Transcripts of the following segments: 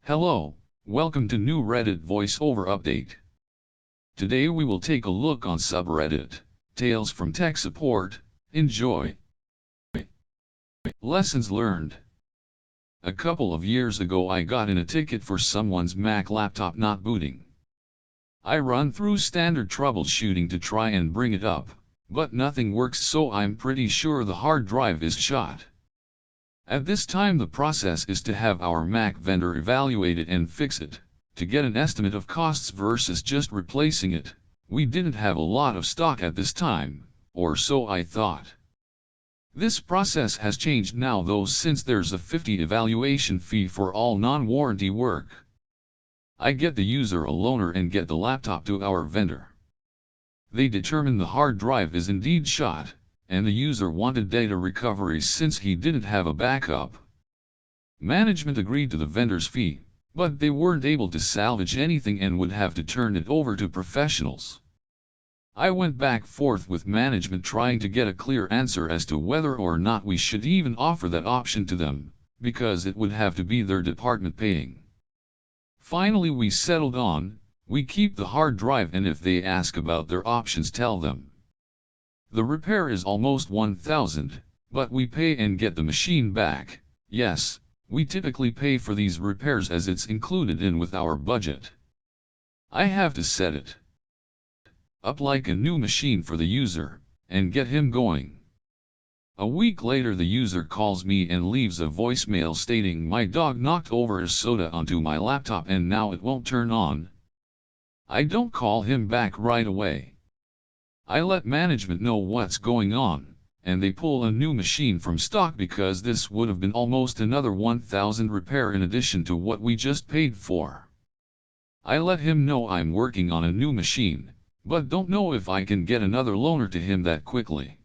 Hello, welcome to new Reddit voiceover update. Today we will take a look on subreddit, Tales from Tech Support. Enjoy. Lessons learned. A couple of years ago I got in a ticket for someone's Mac laptop not booting. I run through standard troubleshooting to try and bring it up, but nothing works, so I'm pretty sure the hard drive is shot. At this time the process is to have our Mac vendor evaluate it and fix it, to get an estimate of costs versus just replacing it. We didn't have a lot of stock at this time, or so I thought. This process has changed now though, since there's a $50 evaluation fee for all non-warranty work. I get the user a loaner and get the laptop to our vendor. They determine the hard drive is indeed shot, and the user wanted data recovery since he didn't have a backup. Management agreed to the vendor's fee, but they weren't able to salvage anything and would have to turn it over to professionals. I went back forth with management trying to get a clear answer as to whether or not we should even offer that option to them, because it would have to be their department paying. Finally we settled on, we keep the hard drive and if they ask about their options tell them. The repair is almost $1,000, but we pay and get the machine back. Yes, we typically pay for these repairs as it's included in with our budget. I have to set it up like a new machine for the user, and get him going. A week later the user calls me and leaves a voicemail stating my dog knocked over his soda onto my laptop and now it won't turn on. I don't call him back right away. I let management know what's going on, and they pull a new machine from stock because this would have been almost another $1,000 repair in addition to what we just paid for. I let him know I'm working on a new machine, but don't know if I can get another loaner to him that quickly.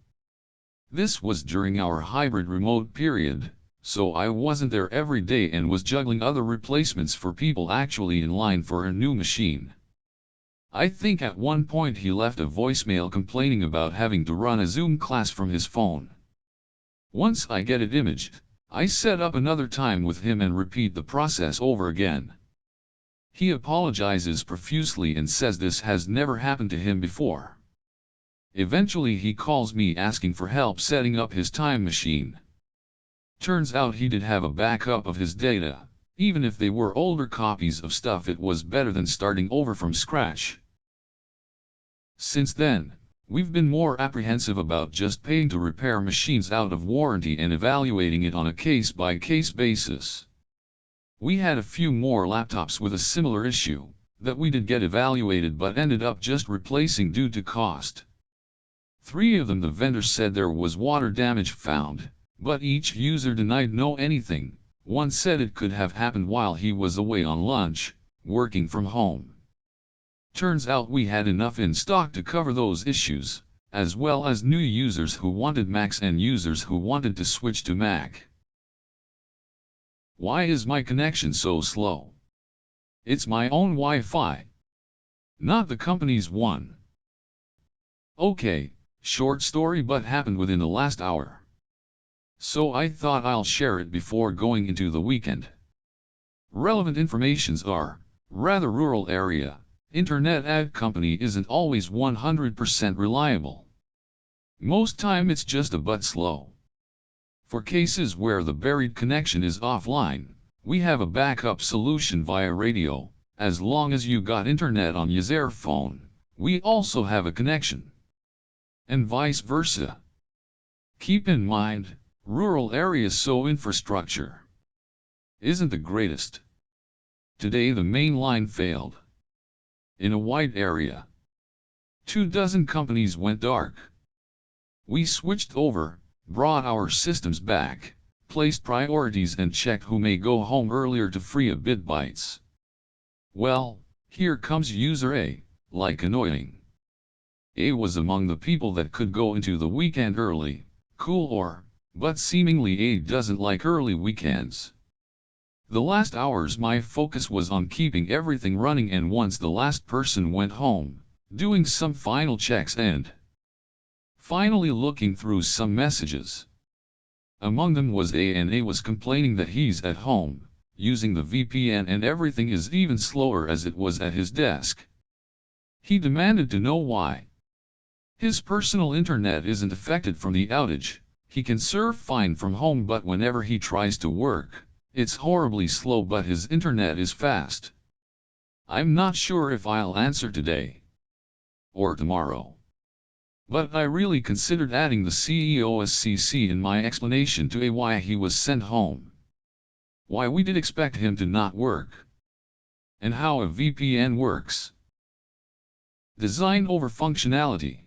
This was during our hybrid remote period, so I wasn't there every day and was juggling other replacements for people actually in line for a new machine. I think at one point he left a voicemail complaining about having to run a Zoom class from his phone. Once I get it imaged, I set up another time with him and repeat the process over again. He apologizes profusely and says this has never happened to him before. Eventually he calls me asking for help setting up his time machine. Turns out he did have a backup of his data. Even if they were older copies of stuff, it was better than starting over from scratch. Since then, we've been more apprehensive about just paying to repair machines out of warranty and evaluating it on a case-by-case basis. We had a few more laptops with a similar issue, that we did get evaluated but ended up just replacing due to cost. 3 of them the vendor said there was water damage found, but each user denied no anything. One said it could have happened while he was away on lunch, working from home. Turns out we had enough in stock to cover those issues, as well as new users who wanted Macs and users who wanted to switch to Mac. Why is my connection so slow? It's my own Wi-Fi, not the company's one. Okay, short story but happened within the last hour. So I thought I'll share it before going into the weekend. Relevant informations are, rather rural area, internet ad company isn't always 100% reliable. Most time it's just a bit slow. For cases where the buried connection is offline, we have a backup solution via radio. As long as you got internet on your phone, we also have a connection. And vice versa. Keep in mind, rural areas so infrastructure isn't the greatest. Today the main line failed. In a wide area, 24 companies went dark. We switched over, brought our systems back, placed priorities and checked who may go home earlier to free a bit bytes. Well, here comes user A, like annoying. A was among the people that could go into the weekend early, but seemingly A doesn't like early weekends. The last hours my focus was on keeping everything running, and once the last person went home, doing some final checks and finally looking through some messages. Among them was A, and A was complaining that he's at home, using the VPN, and everything is even slower as it was at his desk. He demanded to know why. His personal internet isn't affected from the outage, he can surf fine from home, but whenever he tries to work, it's horribly slow, but his internet is fast. I'm not sure if I'll answer today or tomorrow. But I really considered adding the CEO's CC in my explanation to why he was sent home. Why we did expect him to not work. And how a VPN works. Design over functionality.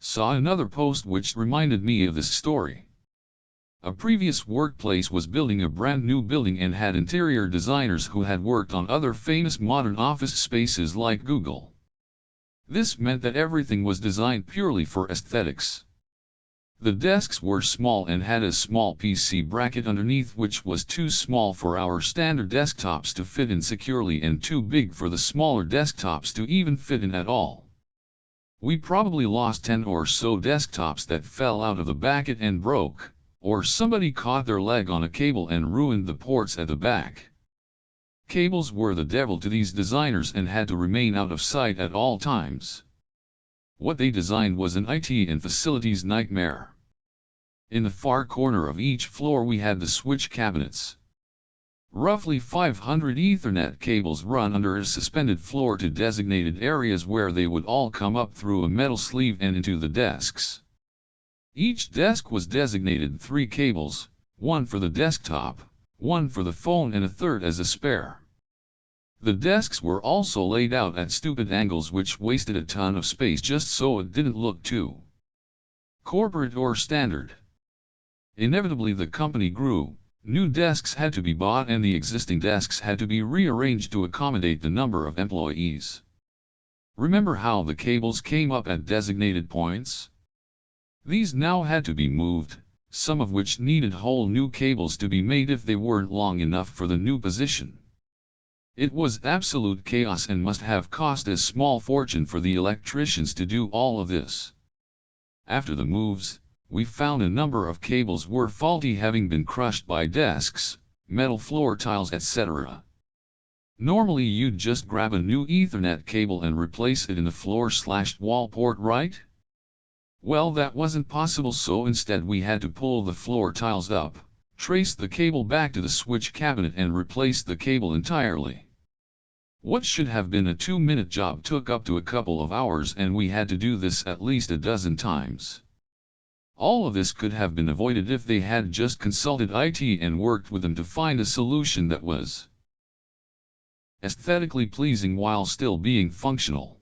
Saw another post which reminded me of this story. A previous workplace was building a brand new building and had interior designers who had worked on other famous modern office spaces like Google. This meant that everything was designed purely for aesthetics. The desks were small and had a small PC bracket underneath, which was too small for our standard desktops to fit in securely and too big for the smaller desktops to even fit in at all. We probably lost 10 or so desktops that fell out of the bracket and broke, or somebody caught their leg on a cable and ruined the ports at the back. Cables were the devil to these designers and had to remain out of sight at all times. What they designed was an IT and facilities nightmare. In the far corner of each floor we had the switch cabinets. Roughly 500 Ethernet cables run under a suspended floor to designated areas where they would all come up through a metal sleeve and into the desks. Each desk was designated 3 cables, one for the desktop, one for the phone, and a third as a spare. The desks were also laid out at stupid angles, which wasted a ton of space just so it didn't look too corporate or standard. Inevitably the company grew, new desks had to be bought, and the existing desks had to be rearranged to accommodate the number of employees. Remember how the cables came up at designated points? These now had to be moved, some of which needed whole new cables to be made if they weren't long enough for the new position. It was absolute chaos and must have cost a small fortune for the electricians to do all of this. After the moves, we found a number of cables were faulty, having been crushed by desks, metal floor tiles, etc. Normally you'd just grab a new Ethernet cable and replace it in the floor/wall port, right? Well, that wasn't possible, so instead we had to pull the floor tiles up, trace the cable back to the switch cabinet, and replace the cable entirely. What should have been a 2-minute job took up to a couple of hours, and we had to do this at least a dozen times. All of this could have been avoided if they had just consulted IT and worked with them to find a solution that was aesthetically pleasing while still being functional.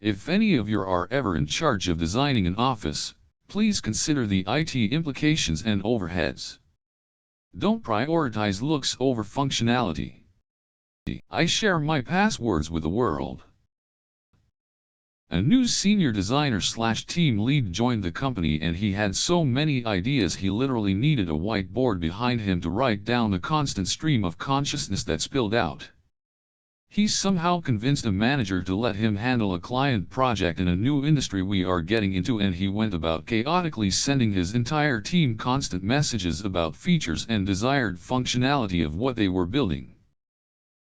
If any of you are ever in charge of designing an office, please consider the IT implications and overheads. Don't prioritize looks over functionality. I share my passwords with the world. A new senior designer/team lead joined the company, and he had so many ideas he literally needed a whiteboard behind him to write down the constant stream of consciousness that spilled out. He somehow convinced a manager to let him handle a client project in a new industry we are getting into, and he went about chaotically sending his entire team constant messages about features and desired functionality of what they were building.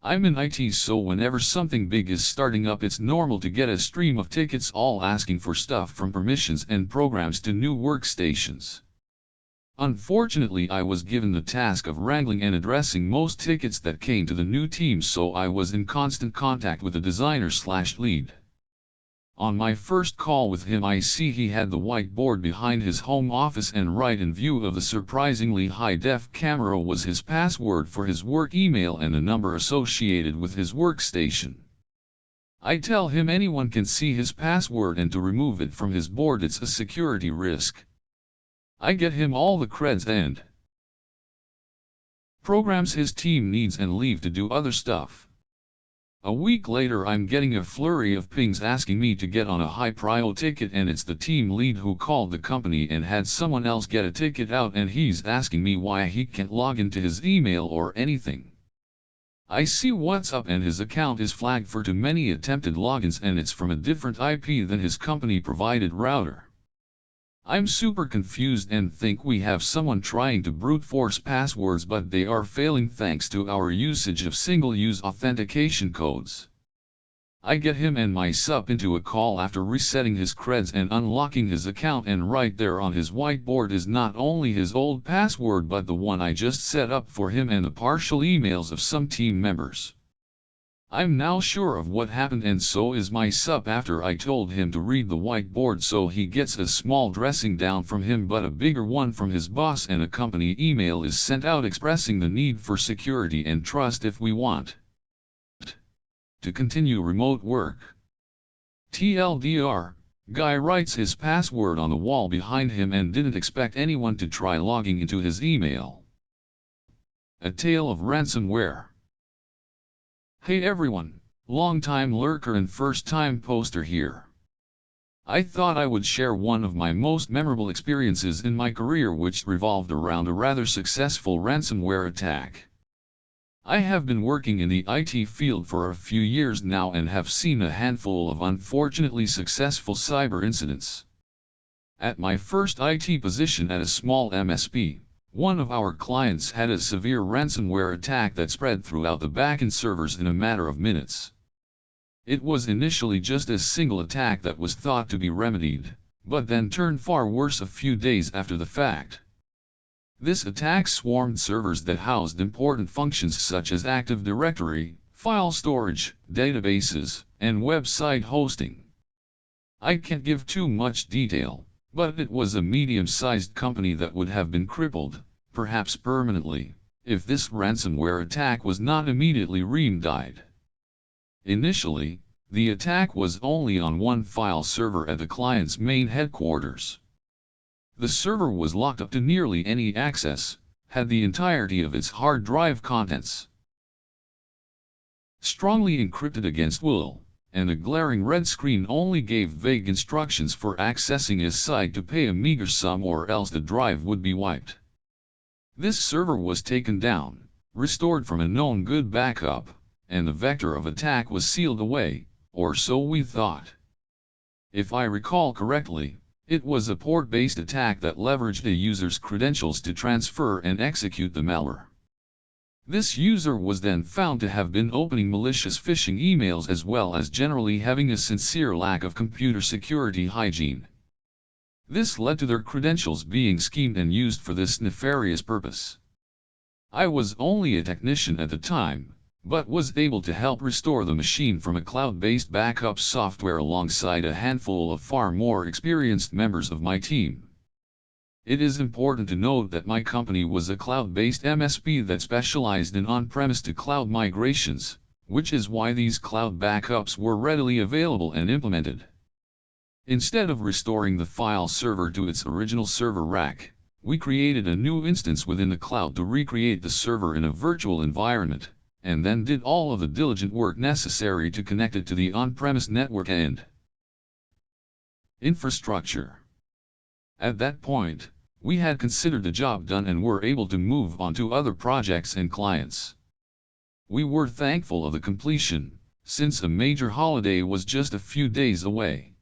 I'm in IT, so whenever something big is starting up, it's normal to get a stream of tickets all asking for stuff from permissions and programs to new workstations. Unfortunately, I was given the task of wrangling and addressing most tickets that came to the new team, so I was in constant contact with the designer/lead. On my first call with him, I see he had the whiteboard behind his home office, and right in view of the surprisingly high-def camera was his password for his work email and the number associated with his workstation. I tell him anyone can see his password, and to remove it from his board it's a security risk. I get him all the creds and programs his team needs and leave to do other stuff. A week later I'm getting a flurry of pings asking me to get on a high prio ticket, and it's the team lead who called the company and had someone else get a ticket out, and he's asking me why he can't log into his email or anything. I see what's up, and his account is flagged for too many attempted logins, and it's from a different IP than his company provided router. I'm super confused and think we have someone trying to brute force passwords, but they are failing thanks to our usage of single-use authentication codes. I get him and my sup into a call after resetting his creds and unlocking his account, and right there on his whiteboard is not only his old password but the one I just set up for him and the partial emails of some team members. I'm now sure of what happened, and so is my sup after I told him to read the whiteboard, so he gets a small dressing down from him but a bigger one from his boss, and a company email is sent out expressing the need for security and trust if we want to continue remote work. TLDR, guy writes his password on the wall behind him and didn't expect anyone to try logging into his email. A tale of ransomware. Hey everyone, long-time lurker and first-time poster here. I thought I would share one of my most memorable experiences in my career, which revolved around a rather successful ransomware attack. I have been working in the IT field for a few years now and have seen a handful of unfortunately successful cyber incidents. At my first IT position at a small MSP, one of our clients had a severe ransomware attack that spread throughout the backend servers in a matter of minutes. It was initially just a single attack that was thought to be remedied, but then turned far worse a few days after the fact. This attack swarmed servers that housed important functions such as Active Directory, file storage, databases, and website hosting. I can't give too much detail, but it was a medium-sized company that would have been crippled, perhaps permanently, if this ransomware attack was not immediately remedied. Initially, the attack was only on one file server at the client's main headquarters. The server was locked up to nearly any access, had the entirety of its hard drive contents strongly encrypted against will, and a glaring red screen only gave vague instructions for accessing his site to pay a meager sum or else the drive would be wiped. This server was taken down, restored from a known good backup, and the vector of attack was sealed away, or so we thought. If I recall correctly, it was a port-based attack that leveraged a user's credentials to transfer and execute the malware. This user was then found to have been opening malicious phishing emails as well as generally having a sincere lack of computer security hygiene. This led to their credentials being schemed and used for this nefarious purpose. I was only a technician at the time, but was able to help restore the machine from a cloud-based backup software alongside a handful of far more experienced members of my team. It is important to note that my company was a cloud-based MSP that specialized in on-premise to cloud migrations, which is why these cloud backups were readily available and implemented. Instead of restoring the file server to its original server rack, we created a new instance within the cloud to recreate the server in a virtual environment, and then did all of the diligent work necessary to connect it to the on-premise network and infrastructure. At that point, we had considered the job done and were able to move on to other projects and clients. We were thankful of the completion, since a major holiday was just a few days away.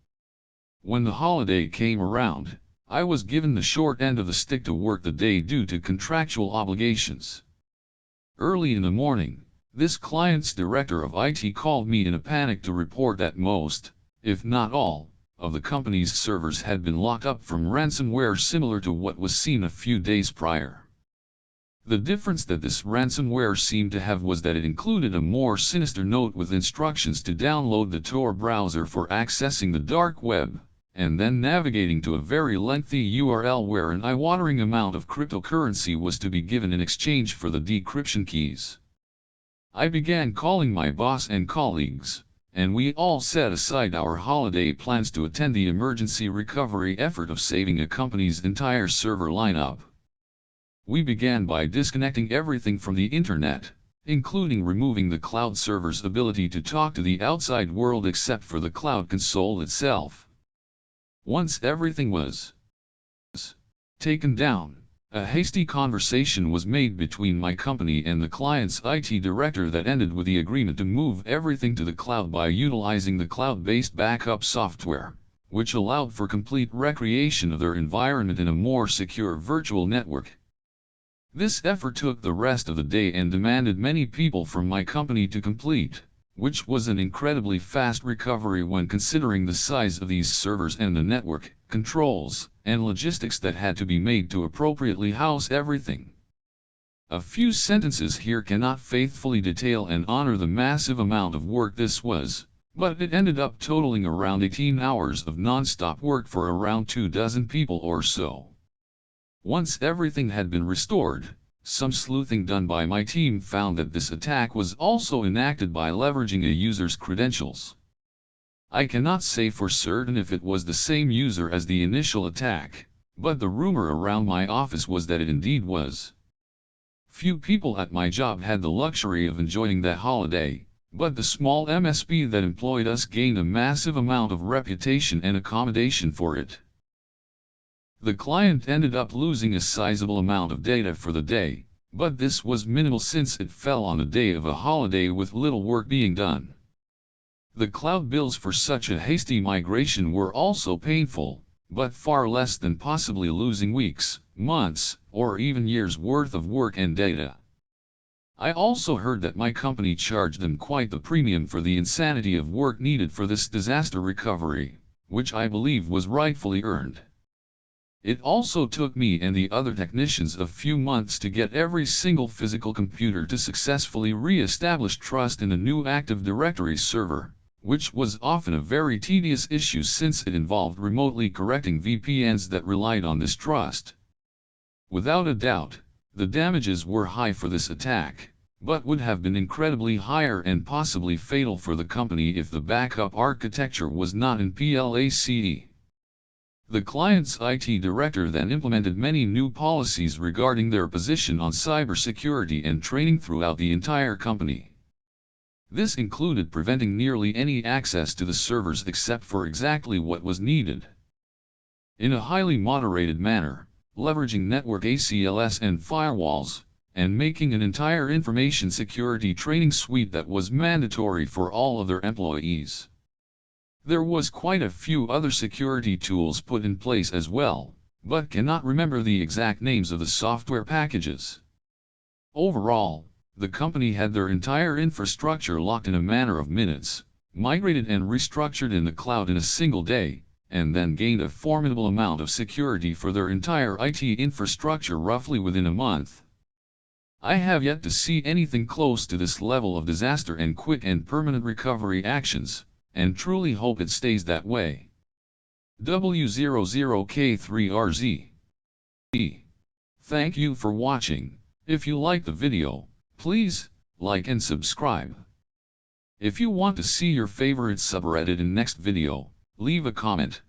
When the holiday came around, I was given the short end of the stick to work the day due to contractual obligations. Early in the morning, this client's director of IT called me in a panic to report that most, if not all, of the company's servers had been locked up from ransomware similar to what was seen a few days prior. The difference that this ransomware seemed to have was that it included a more sinister note with instructions to download the Tor browser for accessing the dark web, and then navigating to a very lengthy URL where an eye-watering amount of cryptocurrency was to be given in exchange for the decryption keys. I began calling my boss and colleagues, and we all set aside our holiday plans to attend the emergency recovery effort of saving a company's entire server lineup. We began by disconnecting everything from the internet, including removing the cloud server's ability to talk to the outside world except for the cloud console itself. Once everything was taken down, a hasty conversation was made between my company and the client's IT director that ended with the agreement to move everything to the cloud by utilizing the cloud-based backup software, which allowed for complete recreation of their environment in a more secure virtual network. This effort took the rest of the day and demanded many people from my company to complete, which was an incredibly fast recovery when considering the size of these servers and the network, controls, and logistics that had to be made to appropriately house everything. A few sentences here cannot faithfully detail and honor the massive amount of work this was, but it ended up totaling around 18 hours of non-stop work for around 24 people or so. Once everything had been restored, some sleuthing done by my team found that this attack was also enacted by leveraging a user's credentials. I cannot say for certain if it was the same user as the initial attack, but the rumor around my office was that it indeed was. Few people at my job had the luxury of enjoying that holiday, but the small MSP that employed us gained a massive amount of reputation and accommodation for it. The client ended up losing a sizable amount of data for the day, but this was minimal since it fell on the day of a holiday with little work being done. The cloud bills for such a hasty migration were also painful, but far less than possibly losing weeks, months, or even years' worth of work and data. I also heard that my company charged them quite the premium for the insanity of work needed for this disaster recovery, which I believe was rightfully earned. It also took me and the other technicians a few months to get every single physical computer to successfully re-establish trust in a new Active Directory server, which was often a very tedious issue since it involved remotely correcting VPNs that relied on this trust. Without a doubt, the damages were high for this attack, but would have been incredibly higher and possibly fatal for the company if the backup architecture was not in place. The client's IT director then implemented many new policies regarding their position on cybersecurity and training throughout the entire company. This included preventing nearly any access to the servers except for exactly what was needed. In a highly moderated manner, leveraging network ACLs and firewalls, and making an entire information security training suite that was mandatory for all of their employees. There was quite a few other security tools put in place as well, but cannot remember the exact names of the software packages. Overall, the company had their entire infrastructure locked in a matter of minutes, migrated and restructured in the cloud in a single day, and then gained a formidable amount of security for their entire IT infrastructure roughly within a month. I have yet to see anything close to this level of disaster and quick and permanent recovery actions, and truly hope it stays that way. W00K3RZ. Thank you for watching. If you like the video, please like and subscribe. If you want to see your favorite subreddit in next video, leave a comment.